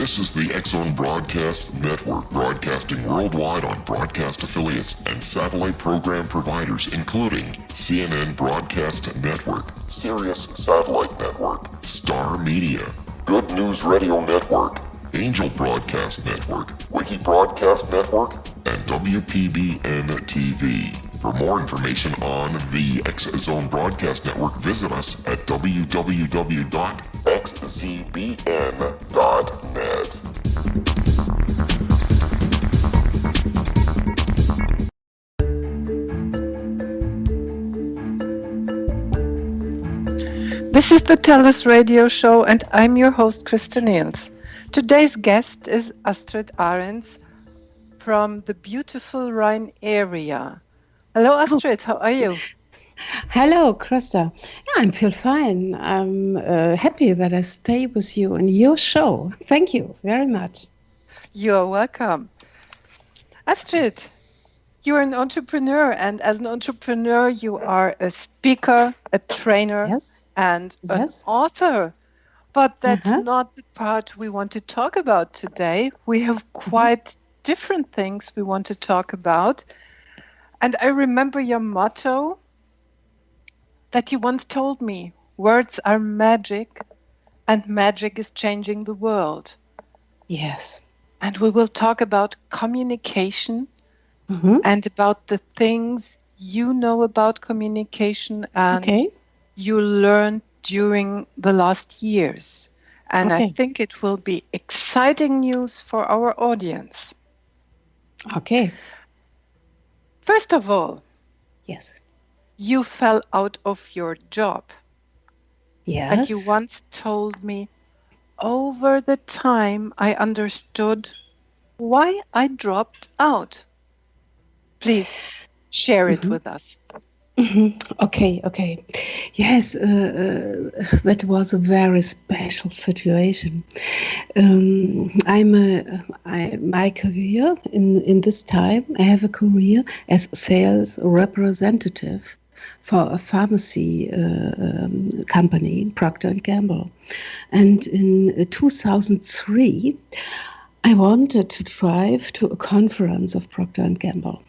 This is the X-Zone Broadcast Network, broadcasting worldwide on broadcast affiliates and satellite program providers, including CNN Broadcast Network, Sirius Satellite Network, Star Media, Good News Radio Network, Angel Broadcast Network, Wiki Broadcast Network, and WPBN TV. For more information on the X-Zone Broadcast Network, visit us at www.xzbn.net. This is the TellUS radio show, and I'm your host, Christa Nehls. Today's guest is Astrid Arens from the beautiful Rhine area. Hello, Astrid. How are you? Hello, Christa. Yeah, I feel fine. I'm happy that I stay with you in your show. Thank you very much. You are welcome. Astrid, you're an entrepreneur, and as an entrepreneur, you are a speaker, a trainer, and an author. But that's not the part we want to talk about today. We have quite different things we want to talk about. And I remember your motto that you once told me, words are magic, and magic is changing the world. Yes. And we will talk about communication and about the things you know about communication and you learned during the last years. And I think it will be exciting news for our audience. Okay. First of all, you fell out of your job. Yes. And you once told me, over the time I understood why I dropped out. Please share it with us. Okay. Yes, that was a very special situation. My career in this time, I have a career as sales representative for a pharmacy company, Procter & Gamble. And in 2003, I wanted to drive to a conference of Procter & Gamble.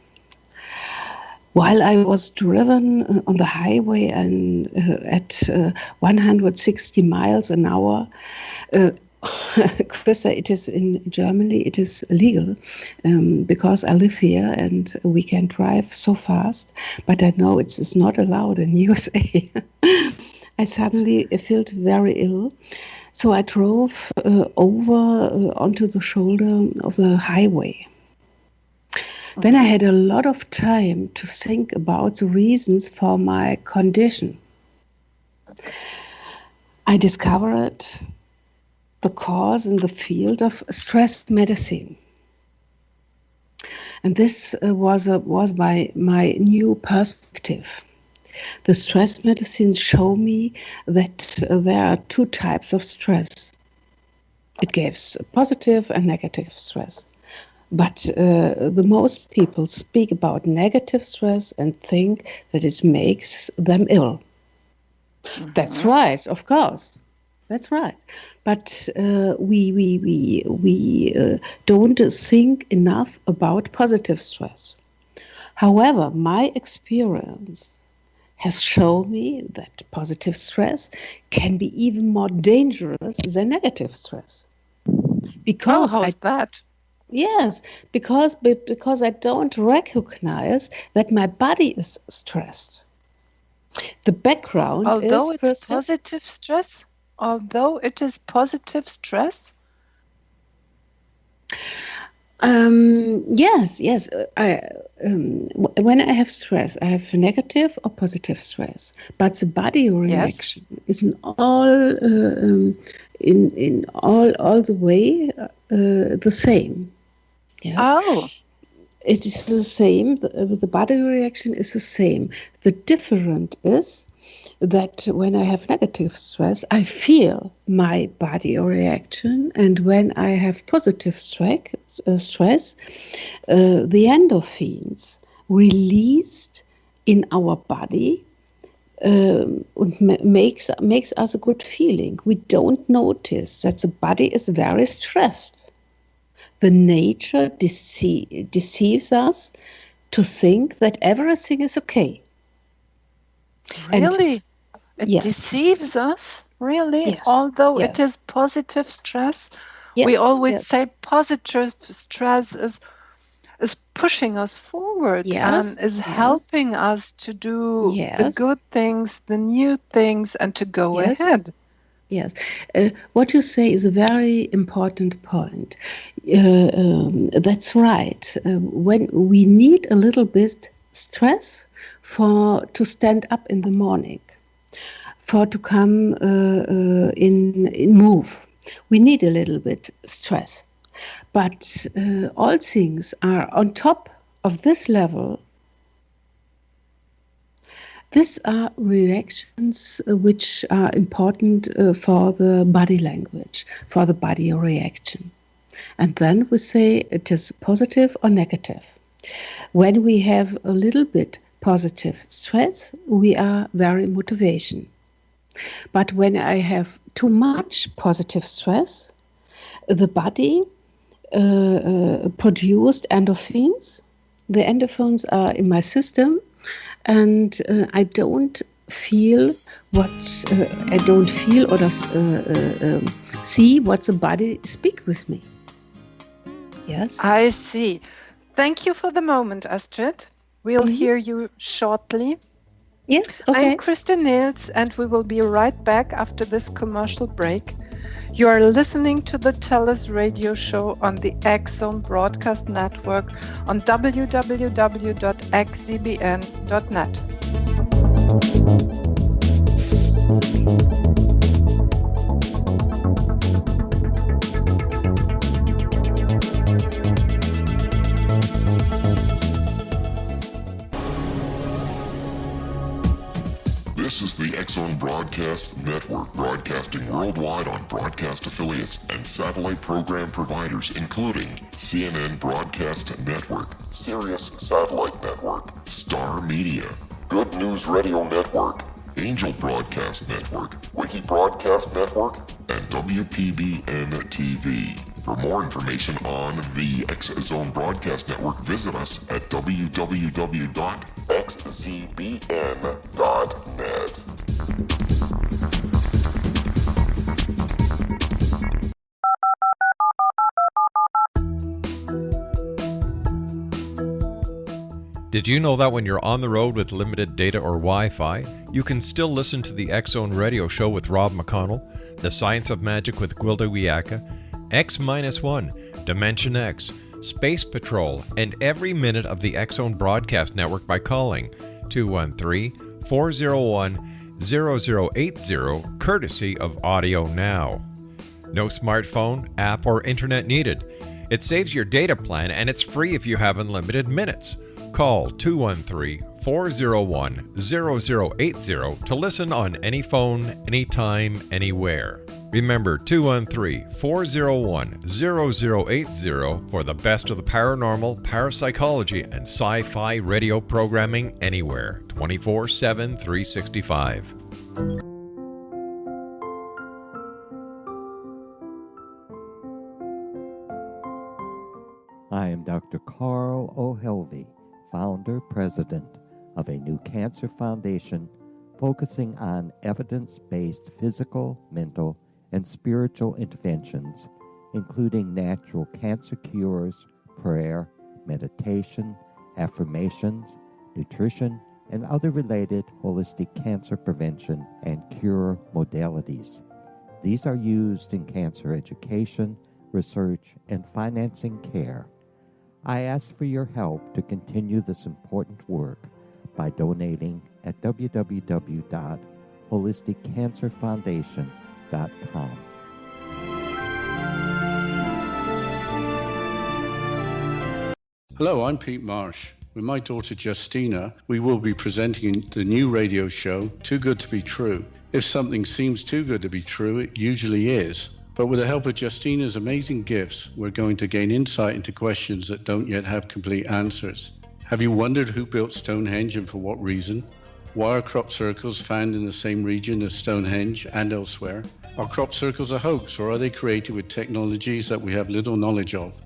While I was driven on the highway and at 160 miles an hour, Christa, it is in Germany, it is legal because I live here and we can drive so fast, but I know it's not allowed in USA. I suddenly felt very ill, so I drove over onto the shoulder of the highway. Then I had a lot of time to think about the reasons for my condition. I discovered the cause in the field of stress medicine. And this was my new perspective. The stress medicines show me that there are two types of stress. It gives positive and negative stress. But the most people speak about negative stress and think that it makes them ill. That's right, of course. That's right. But we don't think enough about positive stress. However, my experience has shown me that positive stress can be even more dangerous than negative stress. Because how's that? Yes, because I don't recognize that my body is stressed. The background although is it's positive stress. Although it is positive stress. Yes. When I have stress, I have negative or positive stress. But the body reaction is in all the way the same. Yes. Oh. It is the same. The body reaction is the same. The difference is that when I have negative stress, I feel my body reaction, and when I have positive stress, the endorphins released in our body and makes us a good feeling. We don't notice that the body is very stressed. The nature deceives us to think that everything is okay. Really? And, it deceives us? Really? Yes. Although it is positive stress? We always say positive stress is pushing us forward and is helping us to do the good things, the new things, and to go ahead. Yes. What you say is a very important point. That's right. When we need a little bit stress to stand up in the morning, to come in move, we need a little bit stress. But all things are on top of this level. These are reactions which are important for the body language, for the body reaction. And then we say it is positive or negative. When we have a little bit positive stress, we are very motivation. But when I have too much positive stress, the body produced endorphins. The endorphins are in my system, and I don't feel or see what the body speak with me. Yes, I see. Thank you for the moment, Astrid. We'll hear you shortly. Yes, okay. I'm Christa Nehls, and we will be right back after this commercial break. You are listening to the TellUS radio show on the X-Zone Broadcast Network on www.xzbn.net. This is the X-Zone Broadcast Network, broadcasting worldwide on broadcast affiliates and satellite program providers, including CNN Broadcast Network, Sirius Satellite Network, Star Media, Good News Radio Network, Angel Broadcast Network, Wiki Broadcast Network, and WPBN TV. For more information on the X-Zone Broadcast Network, visit us at www.xzbn.net. Did you know that when you're on the road with limited data or Wi-Fi, you can still listen to the X-Zone Radio Show with Rob McConnell, The Science of Magic with Gwilda Wiyaka, X-1, Dimension X, Space Patrol, and every minute of the X-Zone Broadcast Network by calling 213-401-0080, courtesy of Audio Now. No smartphone, app, or internet needed. It saves your data plan and it's free if you have unlimited minutes. Call 213-401-0080 to listen on any phone, anytime, anywhere. Remember 213-401-0080 for the best of the paranormal, parapsychology, and sci-fi radio programming anywhere, 24/7, 365. I am Dr. Carl O'Helvey, founder, president of a new cancer foundation focusing on evidence-based physical, mental, and spiritual interventions, including natural cancer cures, prayer, meditation, affirmations, nutrition, and other related holistic cancer prevention and cure modalities. These are used in cancer education, research, and financing care. I ask for your help to continue this important work by donating at www.holisticcancerfoundation.com. Hello, I'm Pete Marsh. With my daughter Justina, we will be presenting the new radio show, Too Good to Be True. If something seems too good to be true, it usually is. But with the help of Justina's amazing gifts, we're going to gain insight into questions that don't yet have complete answers. Have you wondered who built Stonehenge and for what reason? Why are crop circles found in the same region as Stonehenge and elsewhere? Are crop circles a hoax, or are they created with technologies that we have little knowledge of?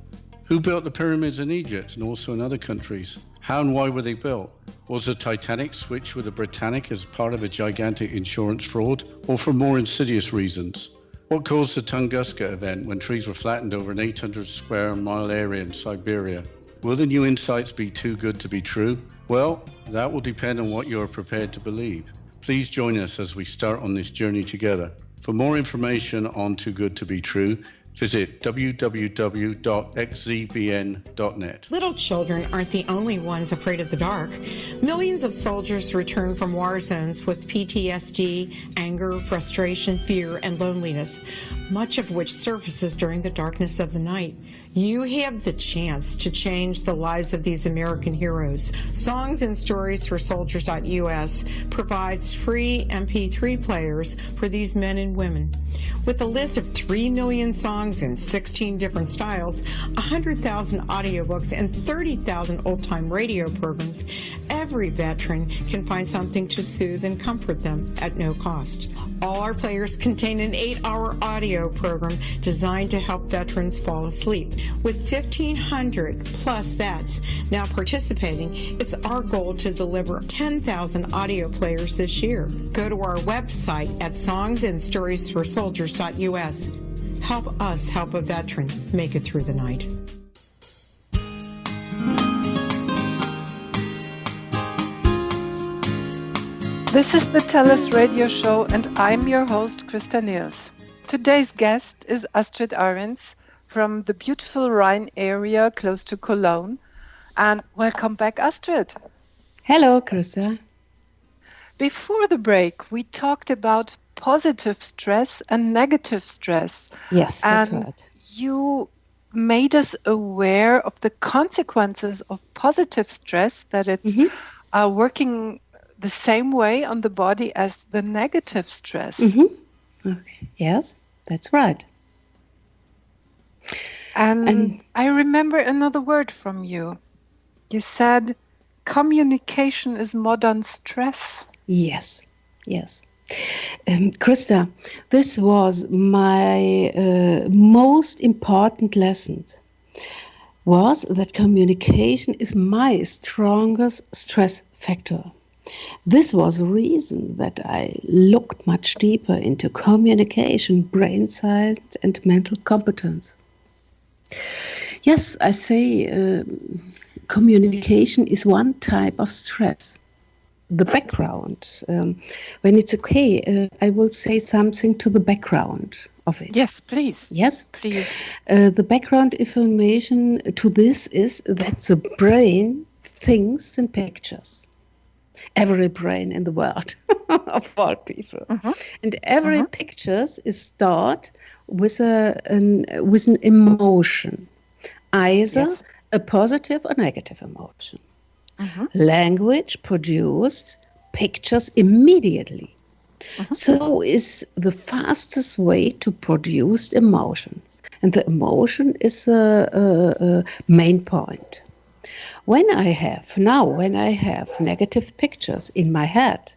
Who built the pyramids in Egypt and also in other countries? How and why were they built? Was the Titanic switched with the Britannic as part of a gigantic insurance fraud, or for more insidious reasons? What caused the Tunguska event when trees were flattened over an 800 square mile area in Siberia? Will the new insights be too good to be true? Well, that will depend on what you are prepared to believe. Please join us as we start on this journey together. For more information on Too Good to Be True, visit www.xzbn.net. Little children aren't the only ones afraid of the dark. Millions of soldiers return from war zones with PTSD, anger, frustration, fear, and loneliness, much of which surfaces during the darkness of the night. You have the chance to change the lives of these American heroes. Songs and Stories for Soldiers.us provides free MP3 players for these men and women. With a list of 3 million songs in 16 different styles, 100,000 audiobooks, and 30,000 old-time radio programs, every veteran can find something to soothe and comfort them at no cost. All our players contain an 8-hour audio program designed to help veterans fall asleep. With 1,500 plus vets now participating, it's our goal to deliver 10,000 audio players this year. Go to our website at songsandstoriesforsoldiers.us. Help us help a veteran make it through the night. This is the TellUS radio show, and I'm your host, Christa Nehls. Today's guest is Astrid Arens from the beautiful Rhine area close to Cologne. And welcome back, Astrid. Hello, Christa. Before the break, we talked about positive stress and negative stress. Yes, that's right. You made us aware of the consequences of positive stress, that it's working the same way on the body as the negative stress. Okay. Yes, that's right. And I remember another word from you. You said communication is modern stress. Yes, yes. Christa, this was my most important lesson, was that communication is my strongest stress factor. This was the reason that I looked much deeper into communication, brain science, and mental competence. Yes, I say communication is one type of stress. The background, when it's okay, I will say something to the background of it. Yes, please. Yes, please. The background information to this is that the brain thinks in pictures. Every brain in the world, of all people. And every picture is stored with an emotion, either a positive or negative emotion. Language produced pictures immediately. So is the fastest way to produce emotion. And the emotion is a main point. When I have negative pictures in my head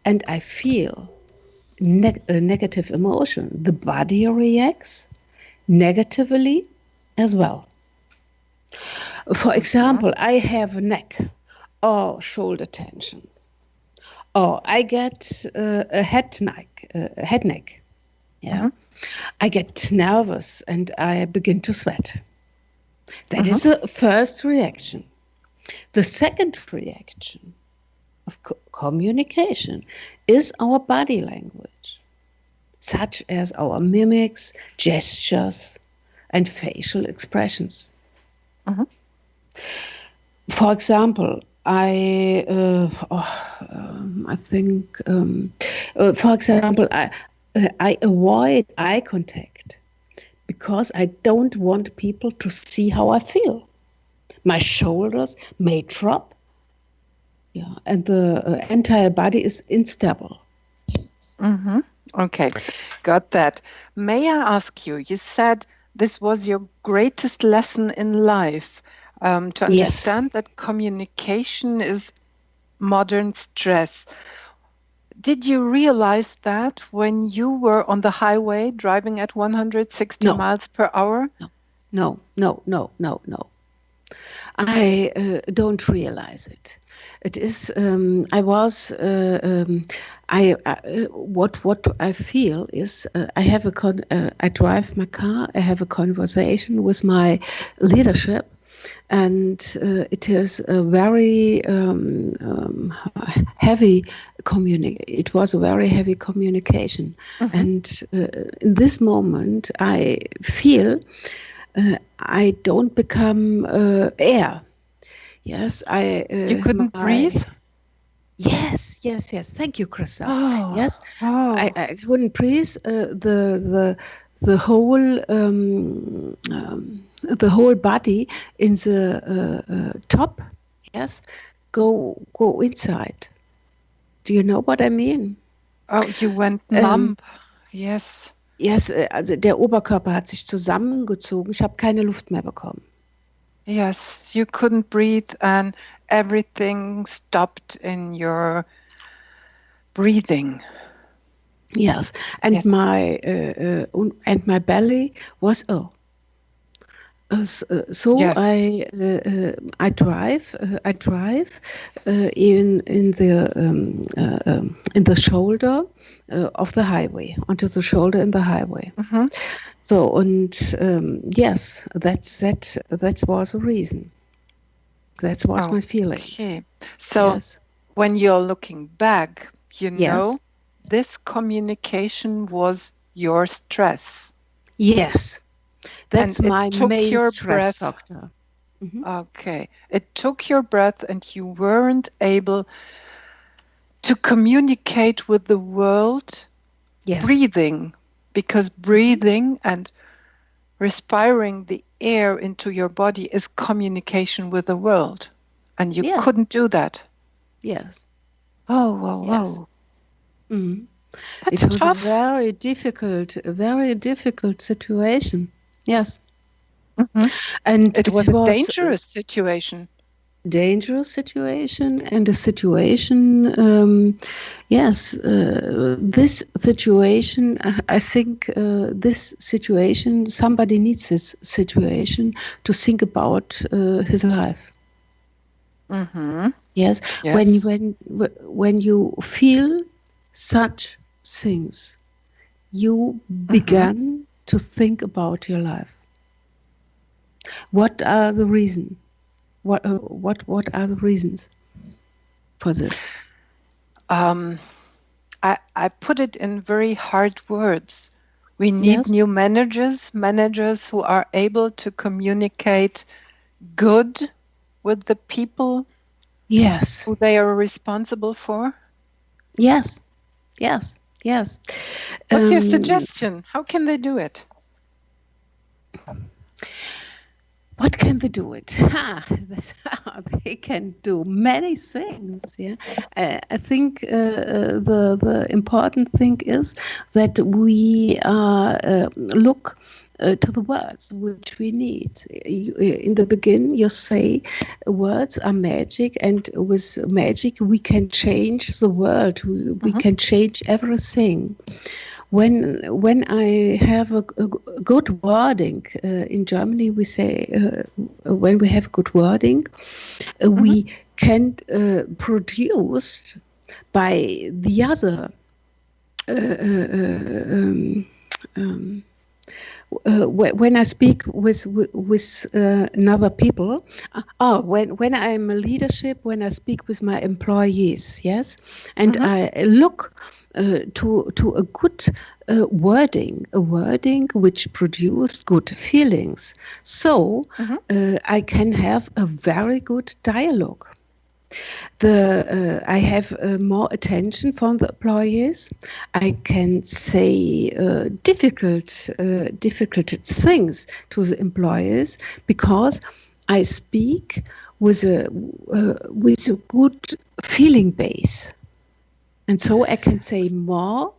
and I feel a negative emotion, the body reacts negatively as well. For example, I have neck or shoulder tension, or I get a head neck. I get nervous and I begin to sweat. That is the first reaction. The second reaction of communication is our body language, such as our mimics, gestures, and facial expressions. For example, I avoid eye contact because I don't want people to see how I feel. My shoulders may drop, and the entire body is unstable. Okay, got that. May I ask you, you said this was your greatest lesson in life, to understand that communication is modern stress. Did you realize that when you were on the highway driving at 160 miles per hour? No. I don't realize it. It is. What I feel is I drive my car. I have a conversation with my leadership, and it is a very heavy It was a very heavy communication, and in this moment, I feel. I don't become air. Yes, you couldn't breathe? Yes. Thank you, Christa. Oh, yes, I couldn't breathe. The whole body in the top. Yes, go inside. Do you know what I mean? Oh, you went numb. Yes. Yes, also der Oberkörper hat sich zusammengezogen. Ich habe keine Luft mehr bekommen. Yes, you couldn't breathe and everything stopped in your breathing. Yes, and my belly was ill. So yeah. I drive in the shoulder of the highway, onto the shoulder in the highway. So yes, that was a reason. That was my feeling. Okay, so yes. When you're looking back, you know this communication was your stress. Yes. That's my main stress factor. Okay. It took your breath and you weren't able to communicate with the world breathing, because breathing and respiring the air into your body is communication with the world. And you couldn't do that. Yes. Oh, wow. Mm. It was tough. a very difficult situation. Yes. And it was a dangerous situation. Dangerous situation and a situation, this situation, I think this situation, somebody needs this situation to think about his life. Yes. When you feel such things, you began to think about your life. What are the reasons? What are the reasons for this? I put it in very hard words. We need new managers who are able to communicate good with the people who they are responsible for. Yes. What's your suggestion? How can they do it? What can they do it? They can do many things. Yeah, I think the important thing is that we look to the words which we need. In the beginning, you say words are magic, and with magic we can change the world. We can change everything. When I have a good wording, in Germany we say when we have good wording, we can produce by the other when I speak with another people, when I'm a leadership, when I speak with my employees, and I look to a good wording, a wording which produced good feelings. So I can have a very good dialogue. I have more attention from the employees. I can say difficult things to the employees because I speak with a good feeling base, and so I can say more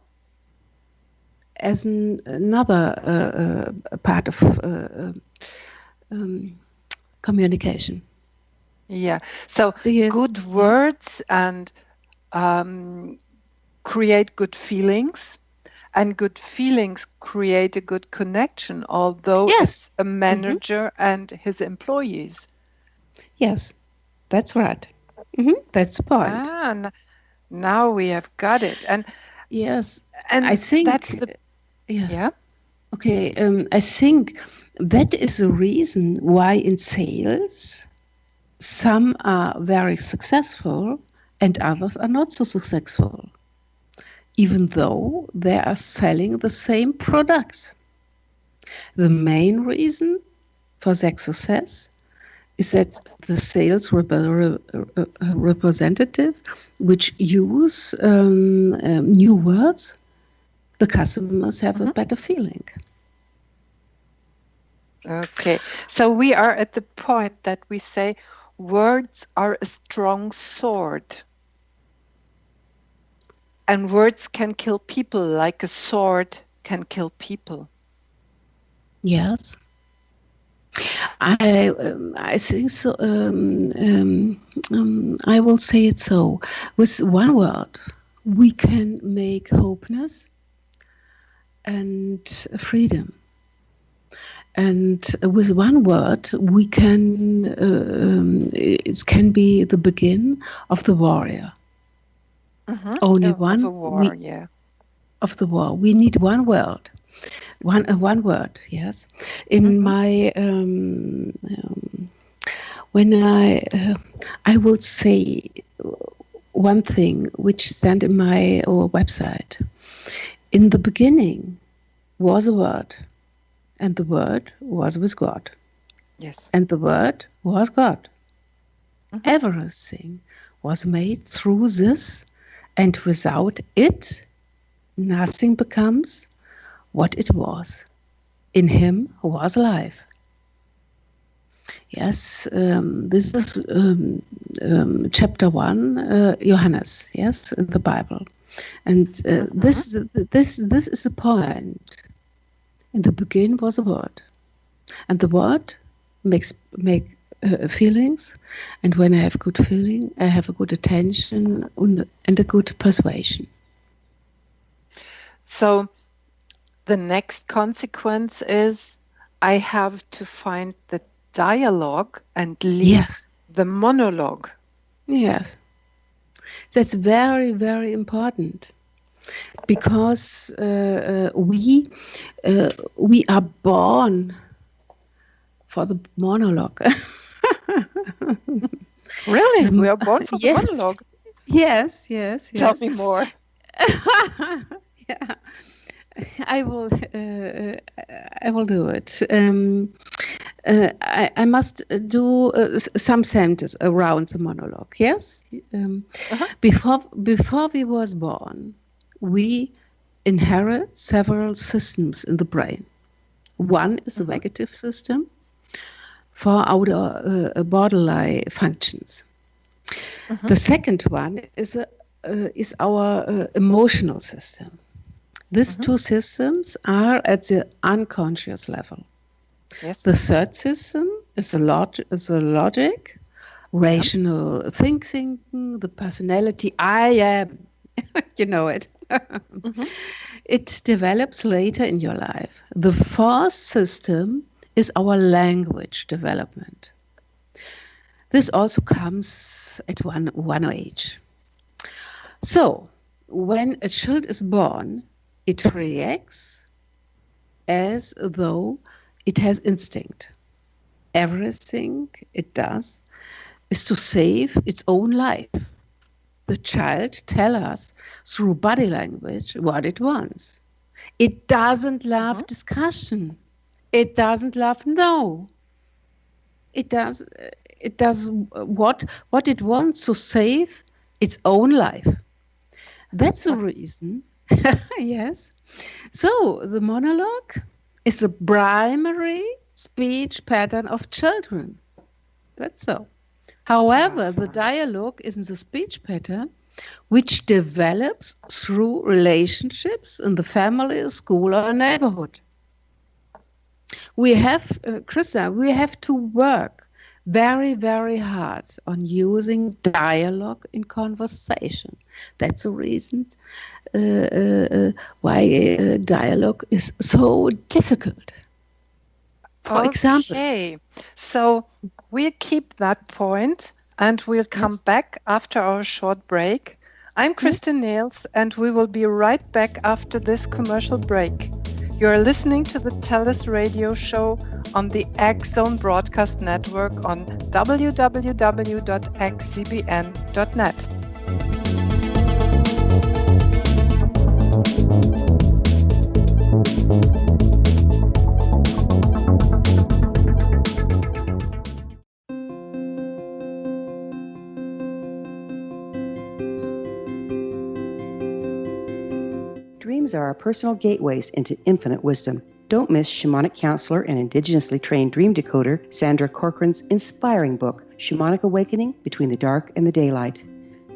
as another part of communication. Yeah. So good words and create good feelings, and good feelings create a good connection, although it's a manager and his employees. Yes, that's right. That's the point. Now we have got it. And yes, and I think that's the yeah. Okay, I think that is the reason why in sales some are very successful and others are not so successful, even though they are selling the same products. The main reason for their success is that the sales representative, which use new words, the customers have a better feeling. Okay, so we are at the point that we say words are a strong sword. And words can kill people like a sword can kill people. Yes. I think so. I will say it so. With one word, we can make hopeness and freedom. And with one word, we can. It can be the begin of the warrior. Only one. Of a war, yeah. Of the war, we need one word. One word, yes. In my when I will say one thing which stand in my website. In the beginning was a word, and the word was with God. Yes. And the word was God. Everything was made through this, and without it, nothing becomes what it was. In him was life. Yes, this is chapter 1, Johannes. Yes, in the Bible, and this is the point. In the beginning was a word, and the word make feelings, and when I have good feeling, I have a good attention and a good persuasion. So the next consequence is I have to find the dialogue and leave the monologue. Yes. That's very, very important, because we are born for the monologue. Really? We are born for the monologue? Yes. Tell me more. Yeah. I will do it. I must do some sentences around the monologue. Yes. Before we was born, we inherit several systems in the brain. One is the vegetative system for our bodily functions. The second one is our emotional system. These two systems are at the unconscious level. Yes. The third system is the logic, rational thinking, the personality. I am, you know it. It develops later in your life. The fourth system is our language development. This also comes at one age. So, when a child is born, it reacts as though it has instinct. Everything it does is to save its own life. The child tells us through body language what it wants. It doesn't love discussion. It doesn't love no. It does what it wants to save its own life. That's the reason. Yes. So the monologue is the primary speech pattern of children. That's so. However, the dialogue is the speech pattern which develops through relationships in the family, school, or neighborhood. We have, Christa, we have to work very, very hard on using dialogue in conversation. That's the reason why dialogue is so difficult. For example. Okay, so we'll keep that point and we'll come back after our short break. I'm Christa Nehls and we will be right back after this commercial break. You're listening to the TellUS radio show on the X-Zone Broadcast Network on www.xzbn.net. Dreams are our personal gateways into infinite wisdom. Don't miss shamanic counselor and indigenously trained dream decoder Sandra Corcoran's inspiring book, Shamanic Awakening Between the Dark and the Daylight.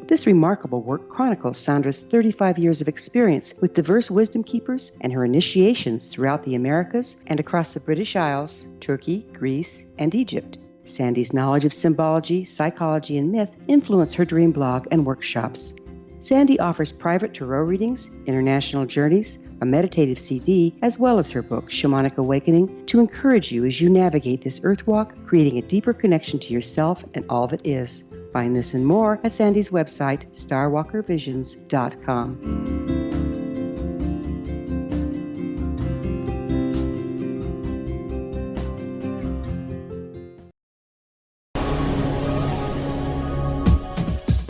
This remarkable work chronicles Sandra's 35 years of experience with diverse wisdom keepers and her initiations throughout the Americas and across the British Isles, Turkey, Greece, and Egypt. Sandy's knowledge of symbology, psychology, and myth influence her dream blog and workshops. Sandy offers private tarot readings, international journeys, a meditative CD, as well as her book, Shamanic Awakening, to encourage you as you navigate this earth walk, creating a deeper connection to yourself and all that is. Find this and more at Sandy's website, starwalkervisions.com.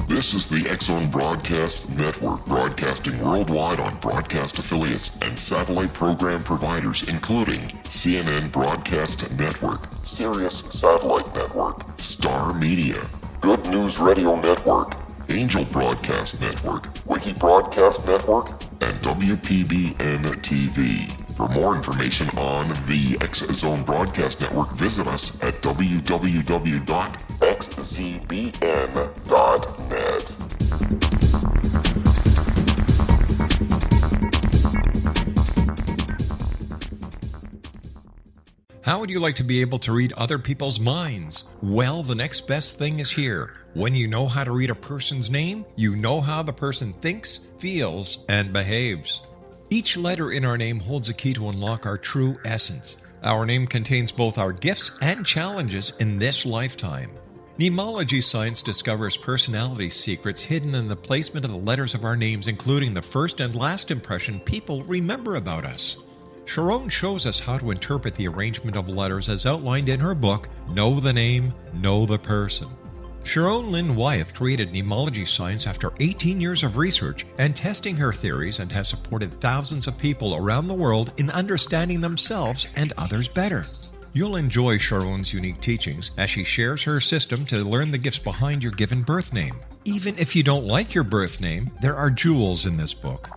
This is the X-Zone Broadcast Network, broadcasting worldwide on broadcast affiliates and satellite program providers, including CNN Broadcast Network, Sirius Satellite Network, Star Media, Good News Radio Network, Angel Broadcast Network, Wiki Broadcast Network, and WPBN TV. For more information on the X-Zone Broadcast Network, visit us at www.xzbn.net. How would you like to be able to read other people's minds? Well, the next best thing is here. When you know how to read a person's name, you know how the person thinks, feels, and behaves. Each letter in our name holds a key to unlock our true essence. Our name contains both our gifts and challenges in this lifetime. Mnemology science discovers personality secrets hidden in the placement of the letters of our names, including the first and last impression people remember about us. Sharon shows us how to interpret the arrangement of letters as outlined in her book, Know the Name, Know the Person. Sharon Lynn Wyeth created mnemology science after 18 years of research and testing her theories, and has supported thousands of people around the world in understanding themselves and others better. You'll enjoy Sharon's unique teachings as she shares her system to learn the gifts behind your given birth name. Even if you don't like your birth name, there are jewels in this book.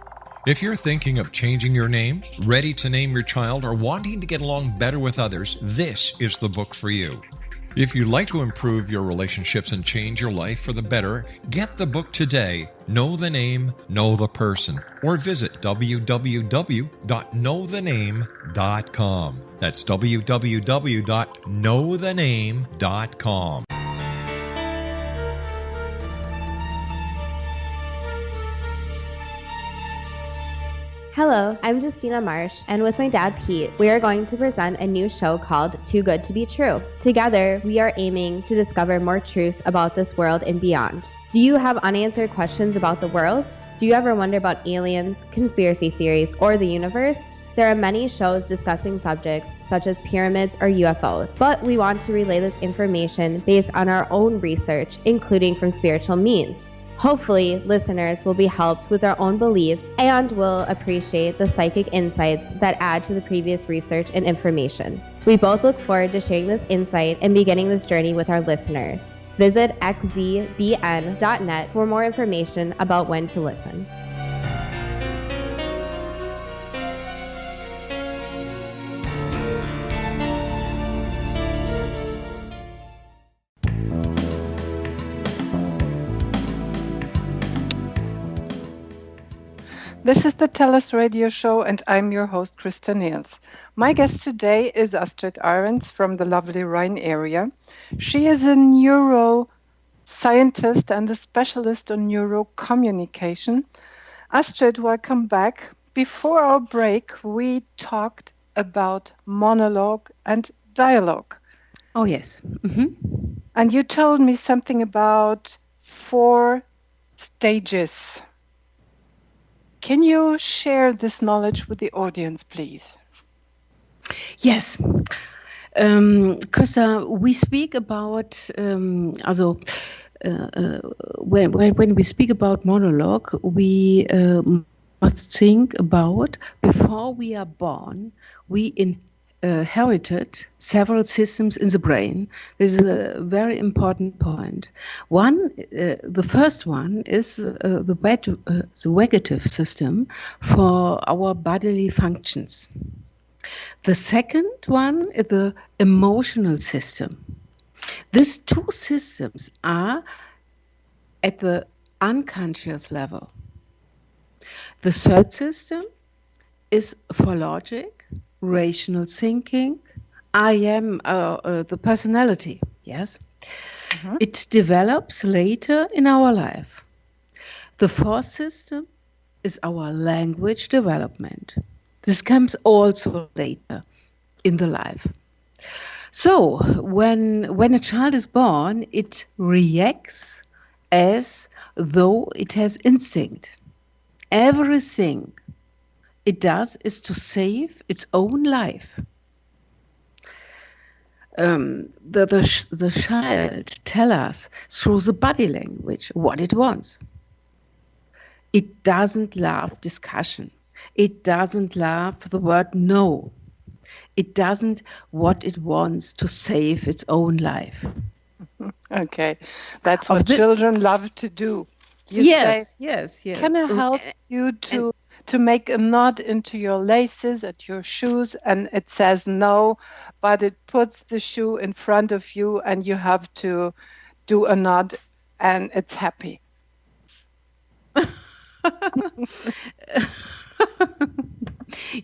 If you're thinking of changing your name, ready to name your child, or wanting to get along better with others, this is the book for you. If you'd like to improve your relationships and change your life for the better, get the book today, Know the Name, Know the Person, or visit www.knowthename.com. That's www.knowthename.com. Hello, I'm Justina Marsh, and with my dad Pete, we are going to present a new show called Too Good to Be True. Together, we are aiming to discover more truths about this world and beyond. Do you have unanswered questions about the world? Do you ever wonder about aliens, conspiracy theories, or the universe? There are many shows discussing subjects such as pyramids or UFOs, but we want to relay this information based on our own research, including from spiritual means. Hopefully, listeners will be helped with their own beliefs and will appreciate the psychic insights that add to the previous research and information. We both look forward to sharing this insight and beginning this journey with our listeners. Visit xzbn.net for more information about when to listen. This is the TellUS radio show, and I'm your host, Christa Nehls. My guest today is Astrid Arens from the lovely Rhine area. She is a neuroscientist and a specialist on neurocommunication. Astrid, welcome back. Before our break, we talked about monologue and dialogue. Oh, yes. And you told me something about 4 stages. Can you share this knowledge with the audience, please? Yes. Christa, we speak about, when we speak about monologue, we must think about, before we are born, we inherited several systems in the brain. This is a very important point. The first one is the vegetative system for our bodily functions. The second one is the emotional system. These 2 systems are at the unconscious level. The third system is for logic, rational thinking. I am the personality, yes. It develops later in our life. The fourth system is our language development. This comes also later in the life. So when a child is born, it reacts as though it has instinct. Everything it does is to save its own life. The child tells us through the body language what it wants. It doesn't love discussion. It doesn't love the word no. It doesn't what it wants to save its own life. Okay, that's what children love to do. Yes. Can I help you to make a knot into your laces at your shoes, and it says no, but it puts the shoe in front of you and you have to do a knot and it's happy.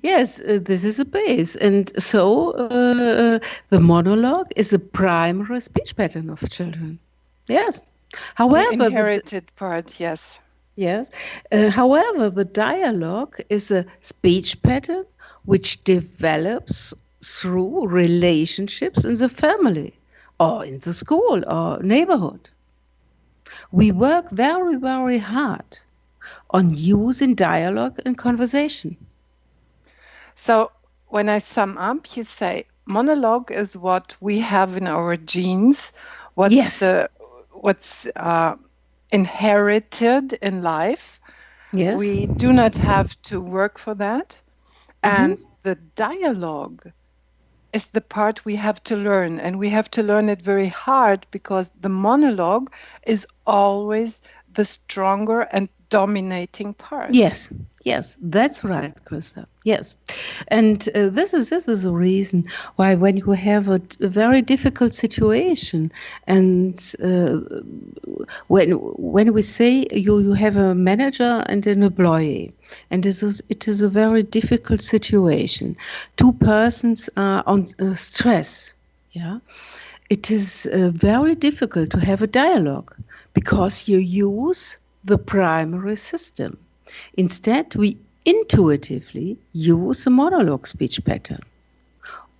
Yes, this is a base. And so the monologue is a primary speech pattern of children. Yes. However, the inherited part, yes. Yes. However, the dialogue is a speech pattern which develops through relationships in the family or in the school or neighborhood. We work very, very hard on using dialogue and conversation. So when I sum up, you say monologue is what we have in our genes, what's inherited in life. Yes. We do not have to work for that. And the dialogue is the part we have to learn, and we have to learn it very hard because the monologue is always the stronger and dominating part. Yes, that's right, Christa. Yes, and this is a reason why when you have a very difficult situation, and when we say you have a manager and an employee, and it is a very difficult situation. 2 persons are on stress. Yeah, it is very difficult to have a dialogue because you use the primary system. Instead, we intuitively use a monologue speech pattern.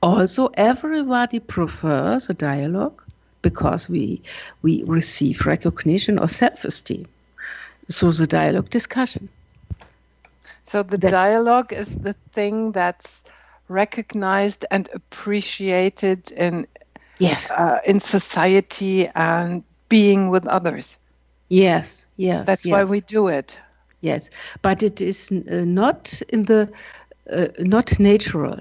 Also, everybody prefers a dialogue because we receive recognition or self-esteem through the dialogue discussion. So the dialogue is the thing that's recognized and appreciated in society and being with others. Yes. That's why we do it. Yes, but it is not in the not natural.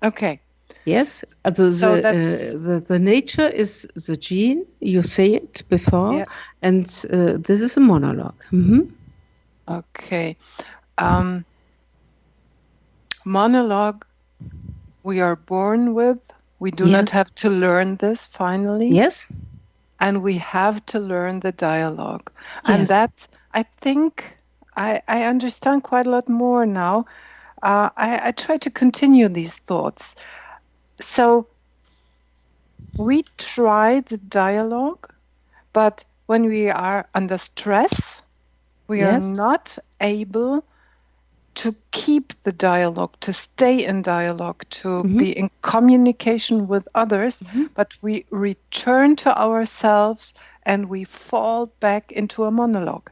Okay. Yes, the nature is the gene. You say it before, and this is a monologue. Okay. Monologue we are born with. We do not have to learn this finally. Yes. And we have to learn the dialogue. And that's, I think, I understand quite a lot more now. I try to continue these thoughts. So we try the dialogue, but when we are under stress, we are not able to keep the dialogue, to stay in dialogue, to be in communication with others, but we return to ourselves and we fall back into a monologue.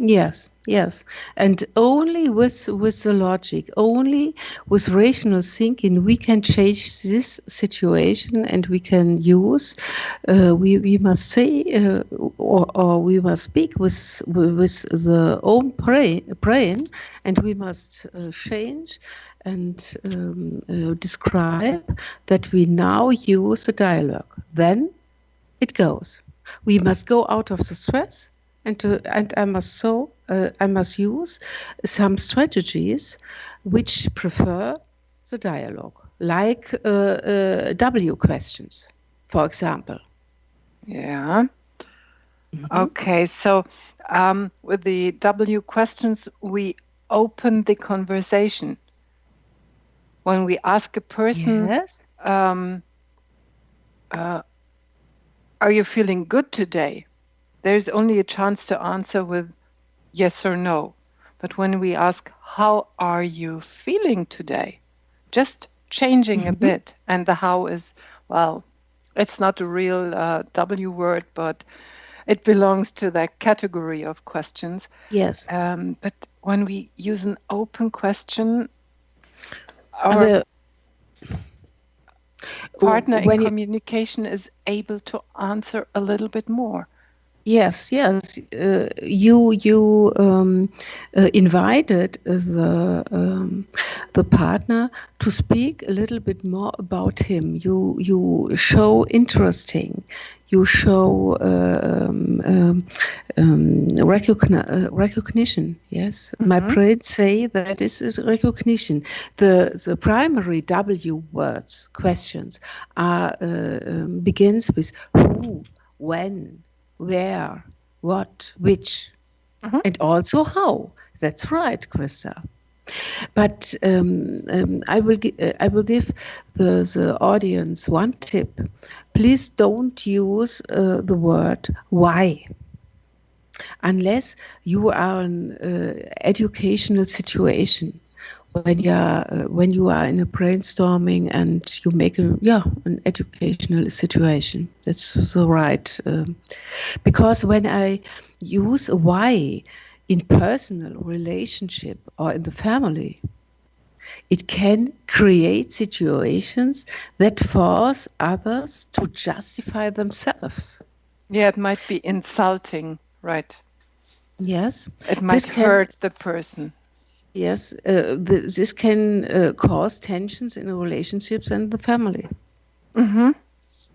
Yes, yes. And only with the logic, only with rational thinking, we can change this situation, and we can use, we must say, or we must speak with the own brain, and we must change and describe that we now use the dialogue. Then it goes. We must go out of the stress. And I must use some strategies which prefer the dialogue, like W questions, for example. Yeah. Okay, so with the W questions, we open the conversation. When we ask a person, are you feeling good today? There's only a chance to answer with yes or no. But when we ask, how are you feeling today? Just changing a bit. And the how is, well, it's not a real W word, but it belongs to that category of questions. Yes. But when we use an open question, our partner in communication is able to answer a little bit more. Yes, yes. You invited the partner to speak a little bit more about him. You show interesting. You show recognition. Yes, my brain say that is recognition. The primary W words questions are begins with who, when, where, what, which, and also how. That's right, Christa. But I will give the audience one tip. Please don't use the word why, unless you are in an educational situation. When you are in a brainstorming and you make an educational situation, that's the right. Because when I use a why in personal relationship or in the family, it can create situations that force others to justify themselves. Yeah, it might be insulting, right? Yes. It might hurt the person. Yes, this can cause tensions in relationships and the family.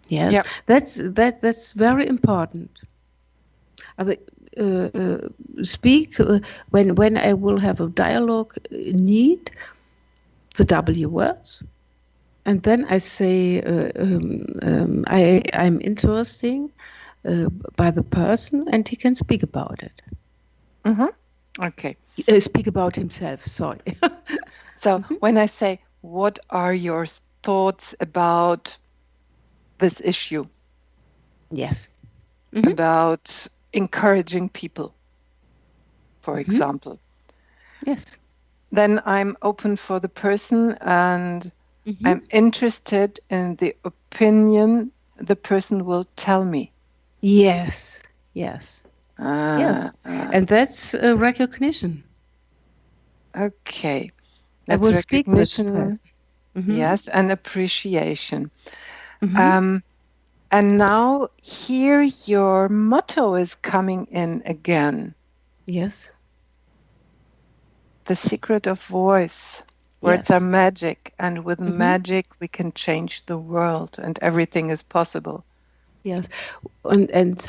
Yes, yep. That's very important. Speak when I will have a dialogue. Need the W words, and then I say I'm interesting by the person, and he can speak about it. Okay. Speak about himself, sorry. So when I say, what are your thoughts about this issue? Yes. About encouraging people, for example. Yes. Then I'm open for the person and I'm interested in the opinion the person will tell me. Yes, yes. Yes, and that's recognition. Okay, that's recognition. Yes, and appreciation. And now here your motto is coming in again. Yes. The secret of voice. Words are magic, and with magic we can change the world, and everything is possible. Yes, and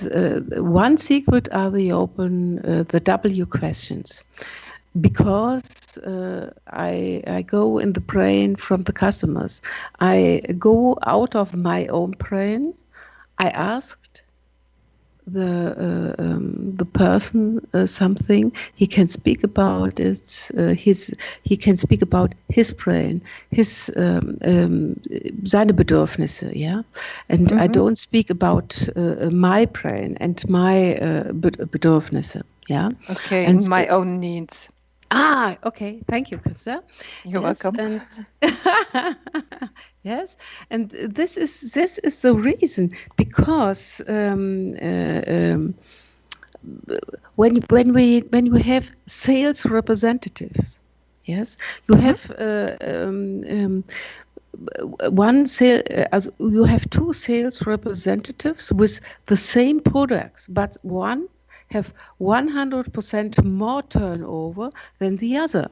one secret are the W questions, because I go in the brain from the customers. I go out of my own brain. I asked the person something, he can speak about it. He can speak about his brain, his seine Bedürfnisse, yeah. And I don't speak about my brain and my Bedürfnisse, yeah. Okay, And and my own needs. Okay. Thank you, Christa. You're welcome. And yes, and this is the reason, because when we have sales representatives, yes, you have you have two sales representatives with the same products, but one have 100% more turnover than the other.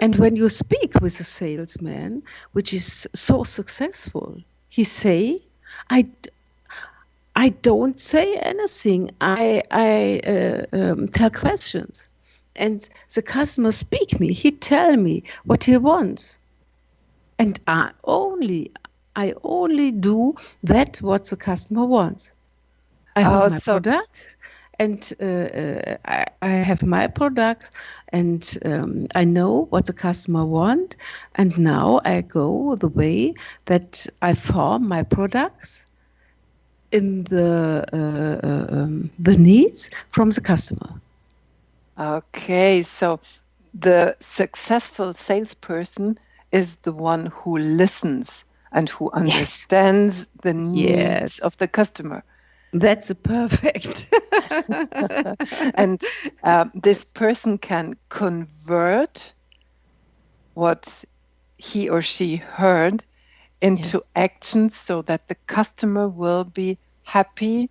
And when you speak with a salesman, which is so successful, he say, I don't say anything. I tell questions, and the customer speak me. He tell me what he wants, and I only do that what the customer wants. I have my product. And I have my products, and I know what the customer want. And now I go the way that I form my products in the needs from the customer. Okay, so the successful salesperson is the one who listens and who understands the needs of the customer. That's perfect. And this person can convert what he or she heard into actions so that the customer will be happy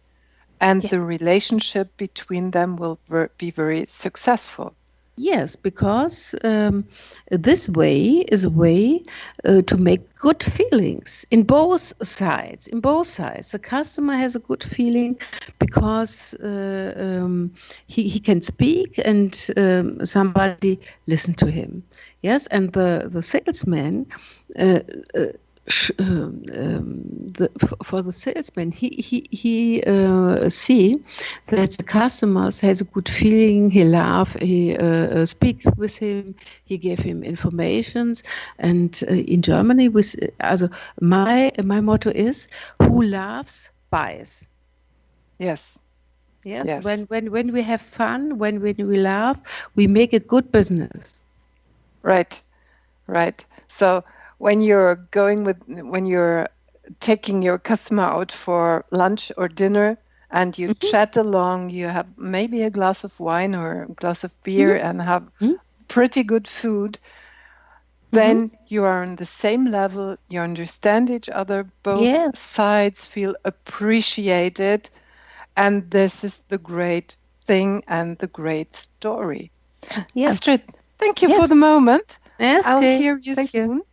and the relationship between them will be very successful. Yes, because this way is a way to make good feelings in both sides. The customer has a good feeling because he can speak and somebody listen to him. Yes, and the salesman. For the salesman, he see that the customers has a good feeling. He laugh. He speak with him. He give him informations. And in Germany, my motto is, who laughs buys. Yes. When we have fun, when we laugh, we make a good business. Right. So when you're taking your customer out for lunch or dinner and you chat along, you have maybe a glass of wine or a glass of beer and have pretty good food, then you are on the same level, you understand each other, both sides feel appreciated, and this is the great thing and the great story. Astrid, thank you for the moment. Yes, I'll hear you soon. You.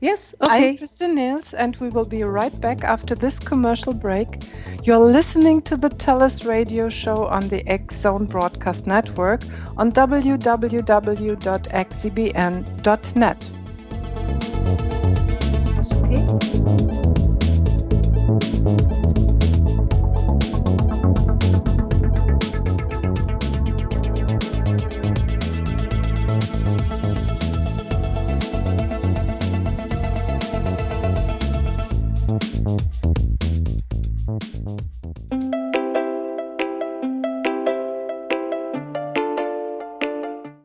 Yes, okay. I'm Christa Nehls, and we will be right back after this commercial break. You're listening to the TellUS radio show on the X-Zone Broadcast Network on www.xzbn.net. That's okay.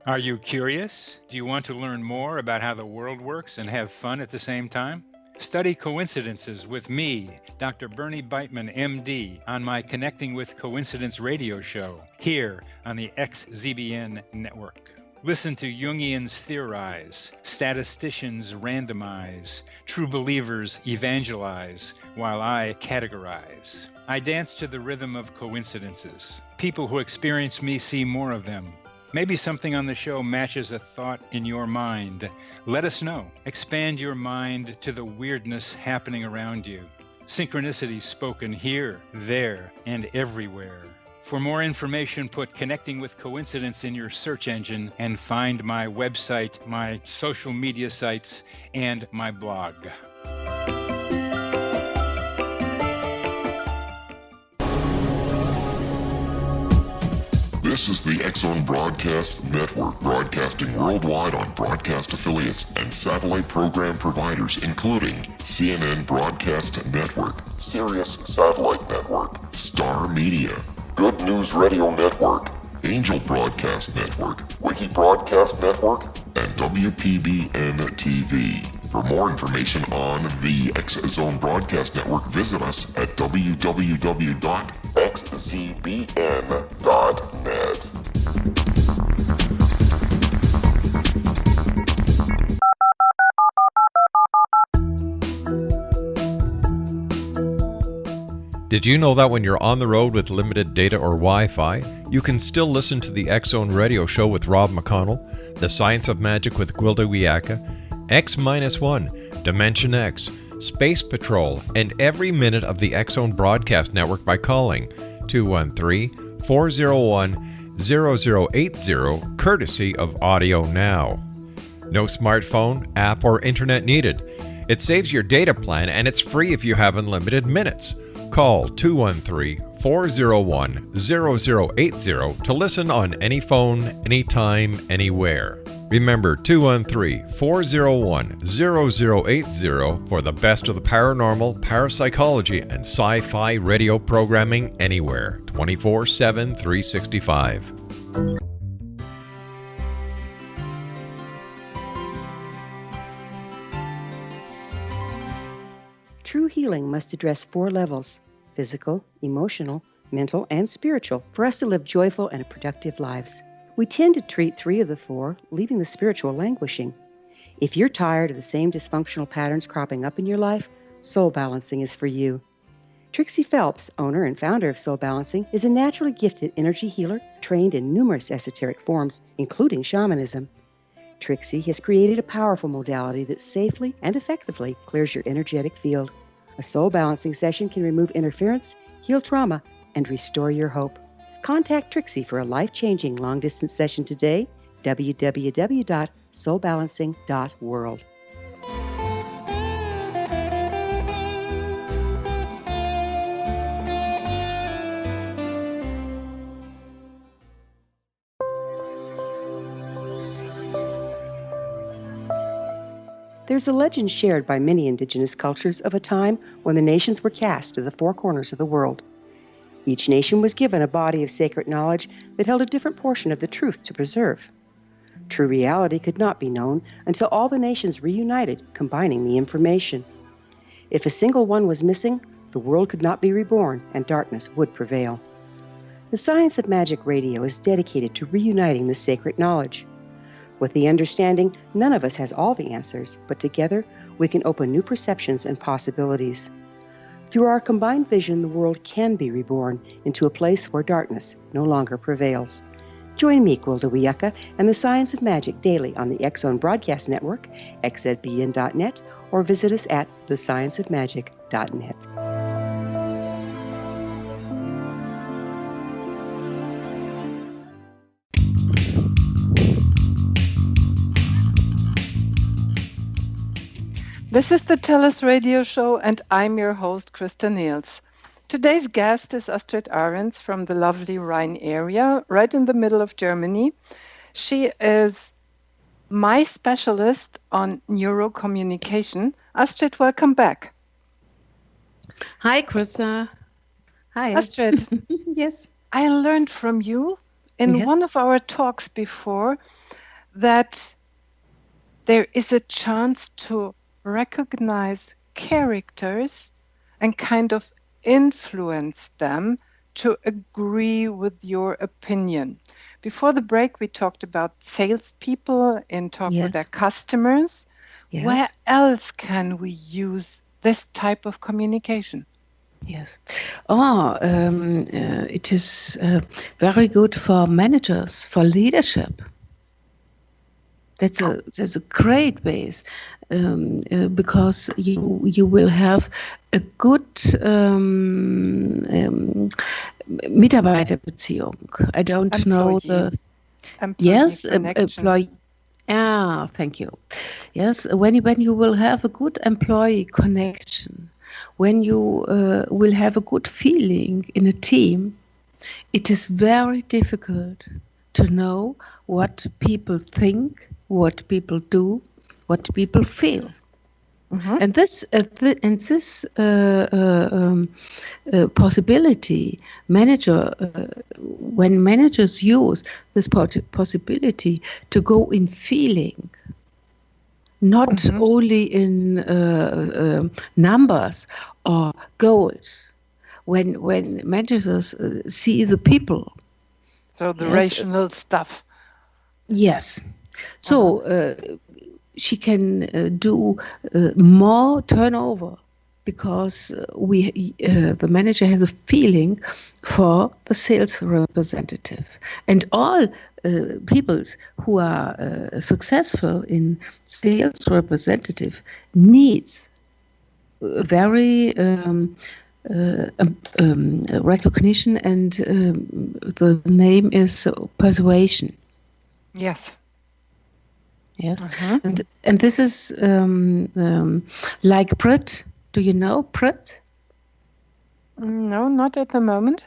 Are you curious? Do you want to learn more about how the world works and have fun at the same time? Study coincidences with me, Dr. Bernie Beitman, MD, on my Connecting with Coincidence radio show here on the XZBN network. Listen to Jungians theorize, statisticians randomize, true believers evangelize, while I categorize. I dance to the rhythm of coincidences. People who experience me see more of them. Maybe something on the show matches a thought in your mind. Let us know. Expand your mind to the weirdness happening around you. Synchronicity spoken here, there, and everywhere. For more information, put Connecting with Coincidence in your search engine and find my website, my social media sites, and my blog. This is the X-Zone Broadcast Network, broadcasting worldwide on broadcast affiliates and satellite program providers, including CNN Broadcast Network, Sirius Satellite Network, Star Media, Good News Radio Network, Angel Broadcast Network, Wiki Broadcast Network, and WPBN TV. For more information on the X-Zone Broadcast Network, visit us at www.xzbn.net. Did you know that when you're on the road with limited data or Wi-Fi, you can still listen to the X-Zone Radio Show with Rob McConnell, The Science of Magic with Gwilda Wiyaka, X-1, Dimension X, Space Patrol, and every minute of the X-Zone Broadcast Network by calling 213-401-0080, courtesy of Audio Now. No smartphone, app, or internet needed. It saves your data plan and it's free if you have unlimited minutes. Call 213-401-0080 to listen on any phone, anytime, anywhere. Remember 213-401-0080 for the best of the paranormal, parapsychology, and sci-fi radio programming anywhere, 24/7, 365. True healing must address 4 levels: physical, emotional, mental, and spiritual, for us to live joyful and productive lives. We tend to treat 3 of the 4, leaving the spiritual languishing. If you're tired of the same dysfunctional patterns cropping up in your life, Soul Balancing is for you. Trixie Phelps, owner and founder of Soul Balancing, is a naturally gifted energy healer trained in numerous esoteric forms, including shamanism. Trixie has created a powerful modality that safely and effectively clears your energetic field. A Soul Balancing session can remove interference, heal trauma, and restore your hope. Contact Trixie for a life-changing long-distance session today, www.soulbalancing.world. There's a legend shared by many indigenous cultures of a time when the nations were cast to the 4 corners of the world. Each nation was given a body of sacred knowledge that held a different portion of the truth to preserve. True reality could not be known until all the nations reunited, combining the information. If a single one was missing, the world could not be reborn and darkness would prevail. The Science of Magic Radio is dedicated to reuniting the sacred knowledge. With the understanding, none of us has all the answers, but together we can open new perceptions and possibilities. Through our combined vision, the world can be reborn into a place where darkness no longer prevails. Join me, Gwilda Wiyaka, and the Science of Magic daily on the X-Zone Broadcast Network, xzbn.net, or visit us at thescienceofmagic.net. This is the TellUS radio show, and I'm your host, Christa Nehls. Today's guest is Astrid Arens from the lovely Rhine area, right in the middle of Germany. She is my specialist on neurocommunication. Astrid, welcome back. Hi, Christa. Hi, Astrid. Yes. I learned from you in one of our talks before that there is a chance to recognize characters and kind of influence them to agree with your opinion. Before the break, we talked about salespeople in talk with their customers. Yes. Where else can we use this type of communication? Yes. It is very good for managers, for leadership. That's a great base because you will have a good Mitarbeiterbeziehung. I don't know the employee. Ah, thank you. Yes, when you will have a good employee connection, when you will have a good feeling in a team, It is very difficult to know what people think, what people do, what people feel. Mm-hmm. And this possibility, when managers use this possibility to go in feeling, not only in numbers or goals. When managers see the people, so the rational stuff. Yes. So she can do more turnover because the manager has a feeling for the sales representative, and all people who are successful in sales representative needs very recognition, and the name is persuasion. Yes. Yes, and this is like Brit. Do you know Brit? No, not at the moment.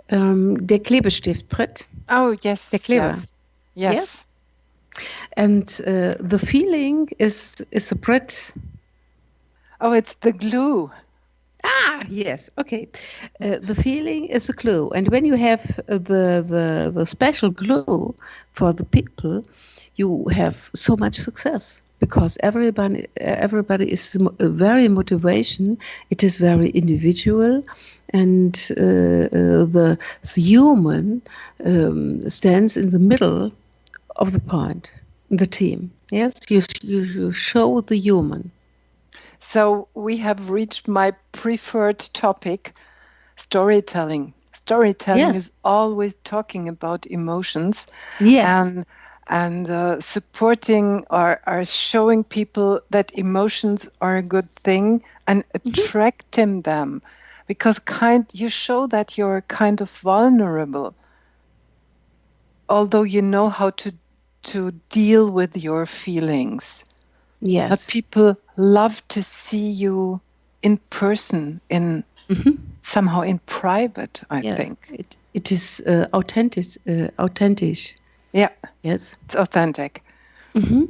Der Klebestift, Brit. Oh, yes. Der Kleber. Yes. Yes. And the feeling is a Brit. Oh, it's the glue. Ah, yes. Okay. The feeling is a glue, and when you have the special glue for the people, you have so much success because everybody is very motivation. It is very individual, and the human stands in the middle of the point in the team. Yes, you show the human. So we have reached my preferred topic, storytelling. Storytelling is always talking about emotions. Yes. And supporting or showing people that emotions are a good thing and attracting them, because you show that you're kind of vulnerable, although you know how to deal with your feelings. Yes. But people love to see you in person, in somehow in private, I think. It is authentic. Yeah. Yes. It's authentic. Genau.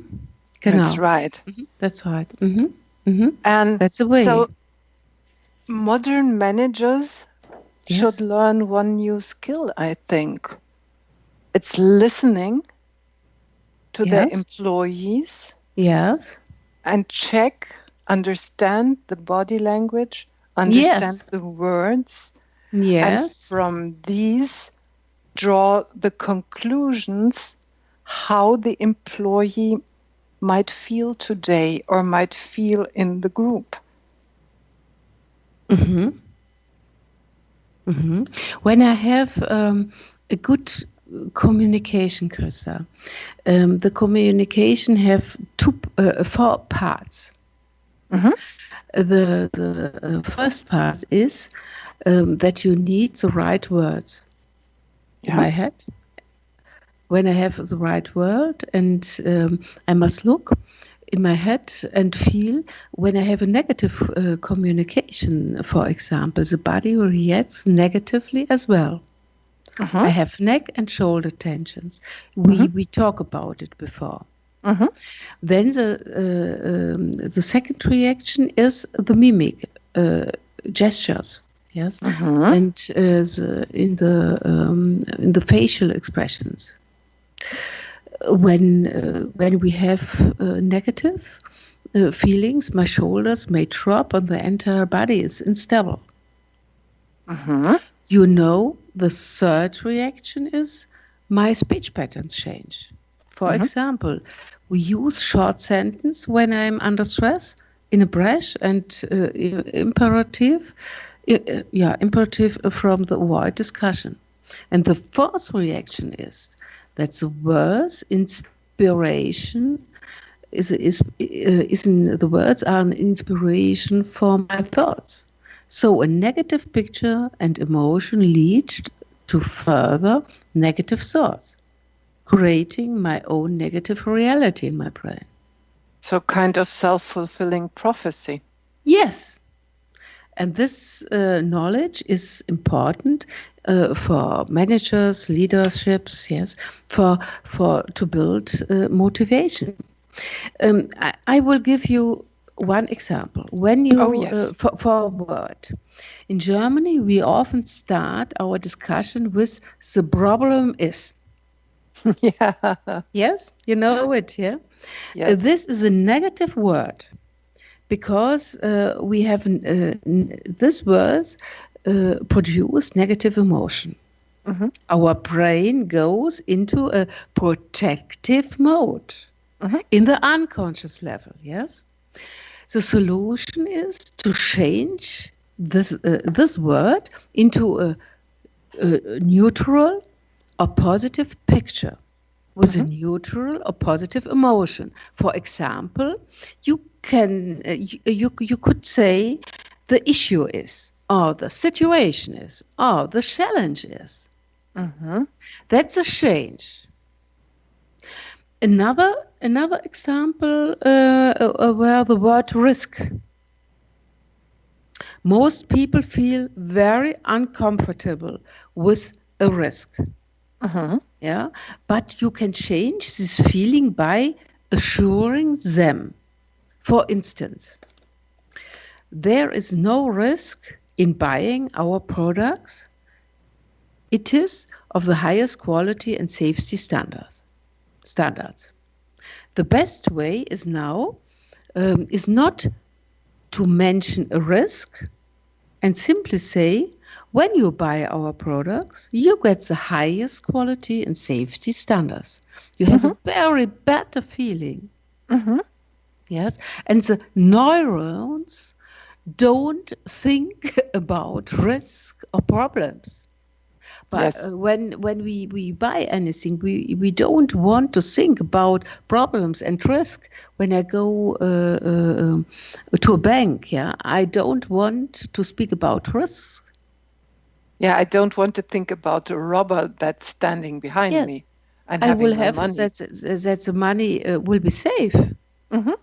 That's right. That's right. And that's the way. So modern managers should learn one new skill, I think. It's listening to their employees. Yes. And understand the body language, understand the words. Yes. And from these, draw the conclusions how the employee might feel today or might feel in the group. When I have a good communication, Christa, the communication have four parts. The first part is that you need the right words in my head. When I have the right word, and I must look in my head and feel when I have a negative communication, for example, the body reacts negatively as well. I have neck and shoulder tensions. We talk about it before. Then the second reaction is the mimic gestures. Yes, and in the facial expressions. When we have negative feelings, my shoulders may drop and the entire body is unstable. You know, the third reaction is my speech patterns change. For example, we use short sentence when I'm under stress in a brash and imperative from the avoid discussion. And the fourth reaction is that the words inspiration the words are an inspiration for my thoughts. So a negative picture and emotion lead to further negative thoughts, creating my own negative reality in my brain. So kind of self-fulfilling prophecy. Yes. And this knowledge is important for managers, leaderships, yes, for to build motivation. I will give you one example. When you for a word in Germany, we often start our discussion with "the problem is." Yeah. Yes, you know it. Yeah. Yes. This is a negative word because we have this word produce negative emotion. Mm-hmm. Our brain goes into a protective mode Mm-hmm. in the unconscious level. Yes. The solution is to change this word into a neutral or positive picture with a neutral or positive emotion. For example, you can you could say the issue is, or the situation is, or the challenge is. Mm-hmm. That's a change. Another example where the word risk. Most people feel very uncomfortable with a risk. Mm-hmm. Yeah, but you can change this feeling by assuring them. For instance, there is no risk in buying our products. It is of the highest quality and safety standards. The best way is now is not to mention a risk and simply say, when you buy our products, you get the highest quality and safety standards. You have a very better feeling. Mm-hmm. Yes, and the neurons don't think about risk or problems. But when we buy anything, we don't want to think about problems and risk. When I go to a bank, yeah, I don't want to speak about risks. Yeah, I don't want to think about a robber that's standing behind me and I will have money. that the money will be safe. Mm-hmm.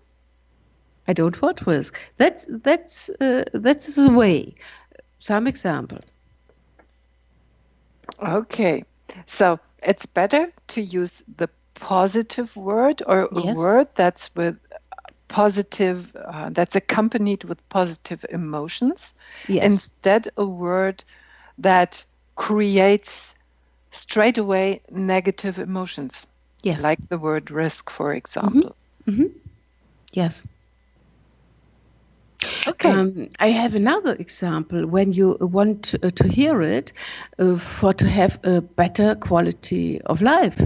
I don't want risk. That's the way. Some example. Okay, so it's better to use the positive word or a word that's with positive, that's accompanied with positive emotions, instead a word that creates straight away negative emotions, like the word risk, for example. Mm-hmm. Mm-hmm. Yes. Okay. I have another example when you want to hear it to have a better quality of life.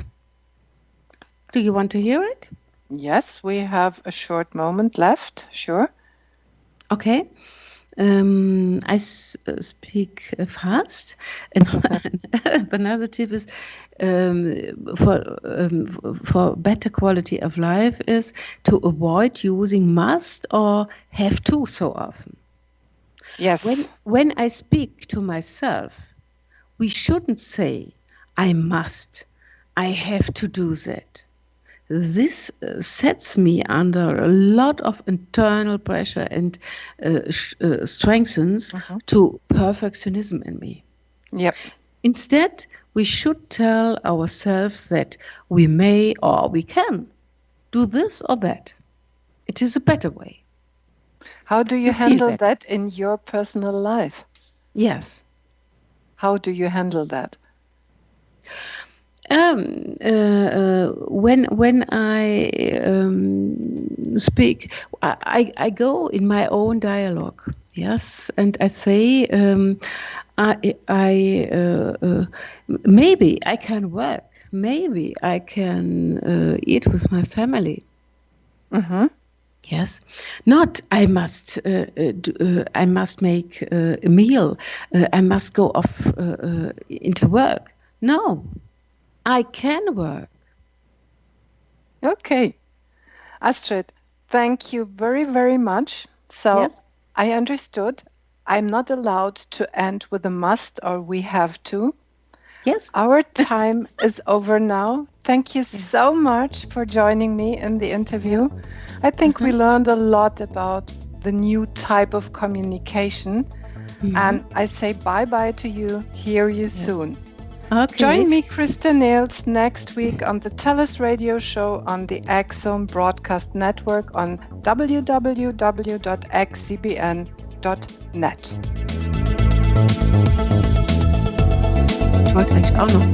Do you want to hear it? Yes, we have a short moment left. Sure. Okay. I speak fast. Another tip is for better quality of life is to avoid using must or have to so often. Yes. When I speak to myself, we shouldn't say, I must, I have to do that. This sets me under a lot of internal pressure and strengthens to perfectionism in me. Yep. Instead, we should tell ourselves that we may or we can do this or that. It is a better way. How do you handle that in your personal life? Yes. How do you handle that? When I speak, I go in my own dialogue. Yes, and I say, maybe I can work. Maybe I can eat with my family. Mm-hmm. Yes, not I must. I must make a meal. I must go off into work. No. I can work. Okay. Astrid, thank you very, very much. So I understood. I'm not allowed to end with a must or we have to. Yes. Our time is over now. Thank you so much for joining me in the interview. I think we learned a lot about the new type of communication. And I say bye-bye to you. Hear you soon. Okay. Join me, Christa Nehls, next week on the TellUS radio show on the X-Zone Broadcast Network on www.xcbn.net. Ich wollte eigentlich auch noch.